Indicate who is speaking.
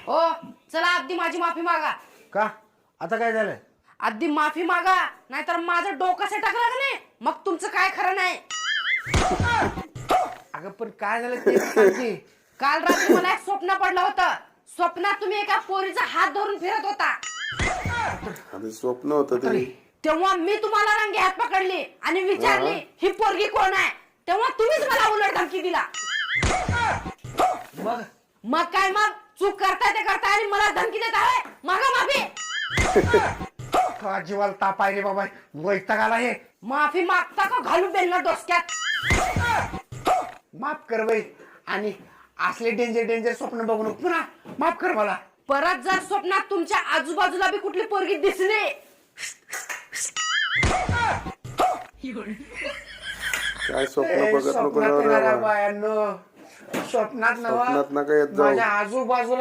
Speaker 1: ओ चला आधी माझी माफी मागा.
Speaker 2: का आता काय झालं?
Speaker 1: आधी माफी मागा, नाहीतर माझं डोकं सटकलं का नाही मग तुमचं काय खरं नाही.
Speaker 2: अगं पण काय झालं ते सांग की.
Speaker 1: काल रात्री मला एक स्वप्न पडलं होतं. स्वप्नात तुम्ही एका पोरीचा हात धरून फिरत होता.
Speaker 3: आधी स्वप्न होतं ते.
Speaker 1: तेव्हा मी तुम्हाला रंगे हात पकडली आणि विचारली ही पोरगी कोण आहे. तेव्हा तुम्हीच मला उलट धमकी दिला.
Speaker 2: मग
Speaker 1: मग काय मग चूक करताय ते करताय आणि मला धमकी देत आहे. मागा माफी.
Speaker 2: का जीवाला ताप आहे रे बाबा, वैताग आला हे.
Speaker 1: माफी मागता का घालू बेलना डोसक्यात.
Speaker 2: माफ कर बाई, आणि असले डेंजर स्वप्न बघू नको पुन्हा. माफ कर मला.
Speaker 1: परत जर स्वप्नात तुमच्या आजूबाजूला बी कुठली पोरगी दिसली
Speaker 3: काय स्वप्न बघत नको
Speaker 2: स्वप्नात
Speaker 3: जाऊ रे
Speaker 2: येणाऱ्या
Speaker 3: बाबा.
Speaker 2: बायांनो, स्वप्नात नवा
Speaker 3: स्वप्नात नका येत जाऊ.
Speaker 2: माझ्या आजूबाजूला